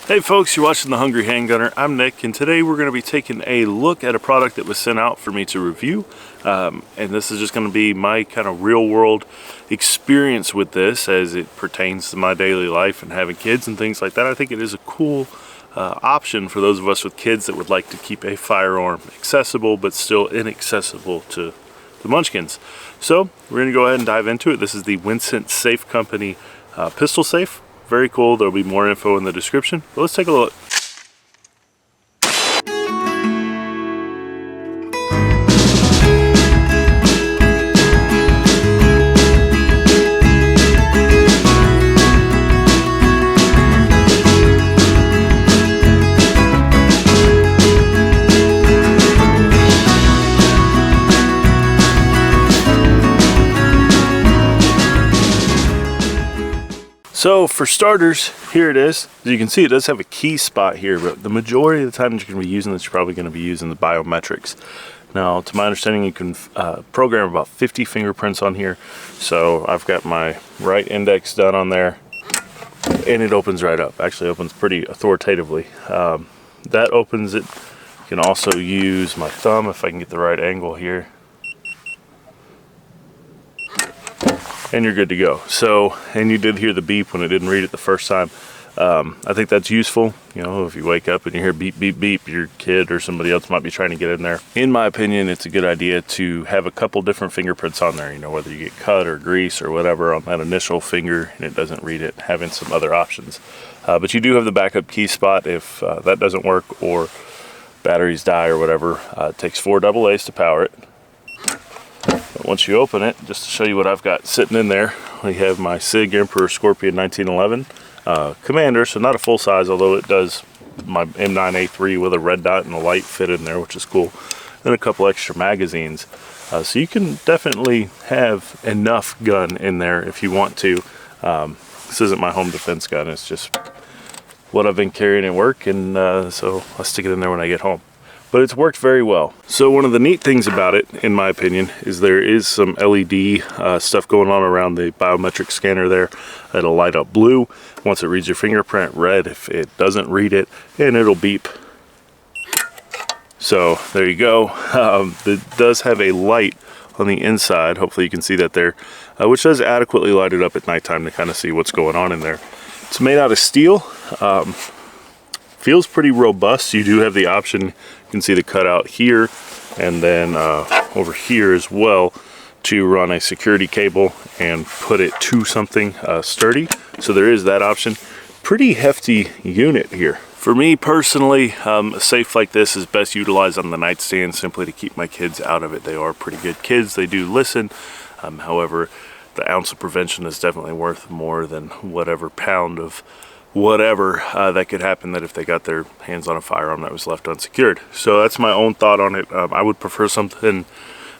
Hey folks, you're watching The Hungry Handgunner. I'm Nick, and today we're going to be taking a look at a product that was sent out for me to review. And this is just going to be my kind of real world experience with this as it pertains to my daily life and having kids and things like that. I think it is a cool option for those of us with kids that would like to keep a firearm accessible but still inaccessible to the munchkins. So we're going to go ahead and dive into it. This is the Wincent Safe Company Pistol Safe. Very cool. There'll be more info in the description. But let's take a look. So for starters, here it is. As you can see, it does have a key spot here, but the majority of the time that you're going to be using this, you're probably going to be using the biometrics. Now, to my understanding, you can program about 50 fingerprints on here. So I've got my right index done on there, and it opens right up. Actually opens pretty authoritatively. That opens it. You can also use my thumb if I can get the right angle here. And you're good to go. So, and you did hear the beep when it didn't read it the first time. I think that's useful. You know, if you wake up and you hear beep, beep, beep, your kid or somebody else might be trying to get in there. In my opinion, it's a good idea to have a couple different fingerprints on there. You know, whether you get cut or grease or whatever on that initial finger and it doesn't read it, having some other options. But you do have the backup key spot if that doesn't work or batteries die or whatever. It takes 4 AA's to power it. But once you open it, just to show you what I've got sitting in there, we have my SIG Emperor Scorpion 1911 Commander, so not a full size, although it does my M9A3 with a red dot and a light fit in there, which is cool. Then a couple extra magazines. So you can definitely have enough gun in there if you want to. This isn't my home defense gun, it's just what I've been carrying at work, and so I'll stick it in there when I get home. But it's worked very well. So one of the neat things about it, in my opinion, is there is some LED stuff going on around the biometric scanner there. It'll light up blue once it reads your fingerprint, red if it doesn't read it, and it'll beep. So there you go. It does have a light on the inside, hopefully you can see that there, which does adequately light it up at nighttime to kind of see what's going on in there. It's made out of steel. Feels pretty robust. You do have the option, you can see the cutout here and then over here as well, to run a security cable and put it to something sturdy. So there is that option. Pretty hefty unit here. For me personally, a safe like this is best utilized on the nightstand simply to keep my kids out of it. They are pretty good kids, they do listen. However, the ounce of prevention is definitely worth more than whatever pound of whatever that could happen that if they got their hands on a firearm that was left unsecured. So that's my own thought on it. I would prefer something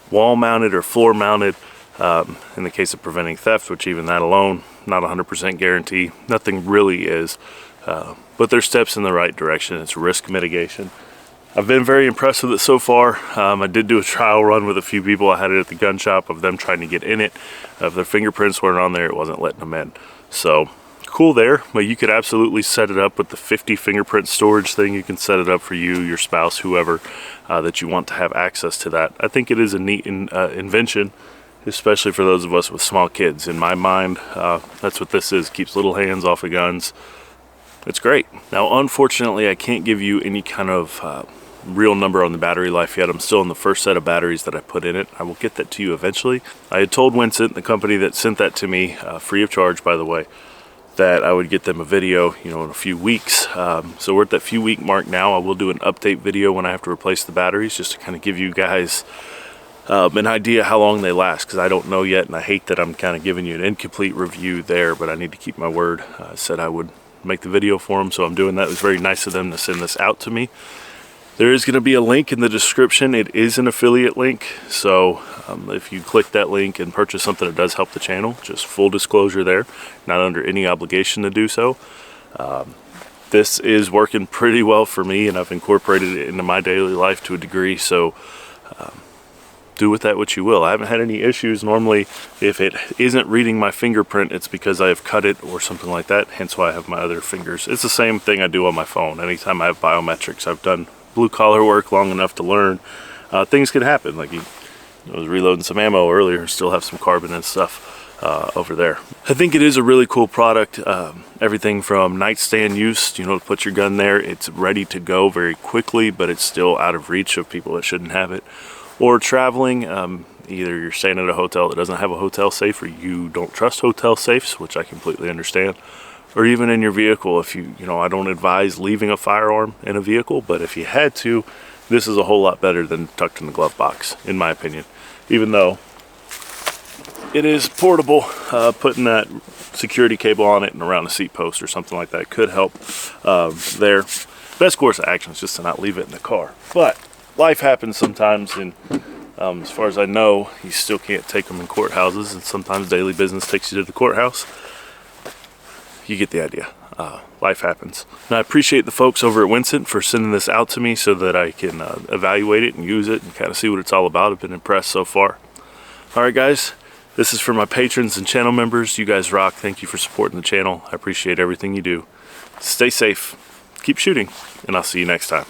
wall mounted or floor mounted in the case of preventing theft, which even that alone, not 100% guarantee. Nothing really is, but there's steps in the right direction. It's risk mitigation. I've been very impressed with it so far. I did do a trial run with a few people. I had it at the gun shop of them trying to get in it. If their fingerprints weren't on there, it wasn't letting them in. So cool there, but you could absolutely set it up with the 50 fingerprint storage thing. You can set it up for you, your spouse, whoever that you want to have access to that. I think it is a neat invention, especially for those of us with small kids. In my mind, that's what this is. Keeps little hands off of guns. It's great. Now, unfortunately, I can't give you any kind of real number on the battery life yet. I'm still in the first set of batteries that I put in it. I will get that to you eventually. I had told Wincent, the company that sent that to me, free of charge, by the way, that I would get them a video, you know, in a few weeks. So we're at that few week mark now. I will do an update video when I have to replace the batteries, just to kind of give you guys an idea how long they last, because I don't know yet, and I hate that I'm kind of giving you an incomplete review there, but I need to keep my word. I said I would make the video for them, so I'm doing that. It was very nice of them to send this out to me. There is going to be a link in the description. It is an affiliate link, so if you click that link and purchase something that does help the channel, just full disclosure there, not under any obligation to do so. This is working pretty well for me, and I've incorporated it into my daily life to a degree, so do with that what you will. I haven't had any issues. Normally, if it isn't reading my fingerprint, it's because I have cut it or something like that, hence why I have my other fingers. It's the same thing I do on my phone. Anytime I have biometrics, I've done blue collar work long enough to learn. Things can happen. Like I was reloading some ammo earlier, still have some carbon and stuff over there. I think it is a really cool product. Everything from nightstand use, you know, to put your gun there, it's ready to go very quickly, but it's still out of reach of people that shouldn't have it. Or traveling, either you're staying at a hotel that doesn't have a hotel safe, or you don't trust hotel safes, which I completely understand. Or even in your vehicle, if you know, I don't advise leaving a firearm in a vehicle, but if you had to, this is a whole lot better than tucked in the glove box, in my opinion. Even though it is portable, putting that security cable on it and around a seat post or something like that could help there. Best course of action is just to not leave it in the car. But life happens sometimes, and as far as I know, you still can't take them in courthouses, and sometimes daily business takes you to the courthouse. You get the idea. Life happens. And I appreciate the folks over at Wincent for sending this out to me so that I can evaluate it and use it and kind of see what it's all about. I've been impressed so far. All right, guys, this is for my patrons and channel members. You guys rock. Thank you for supporting the channel. I appreciate everything you do. Stay safe, keep shooting, and I'll see you next time.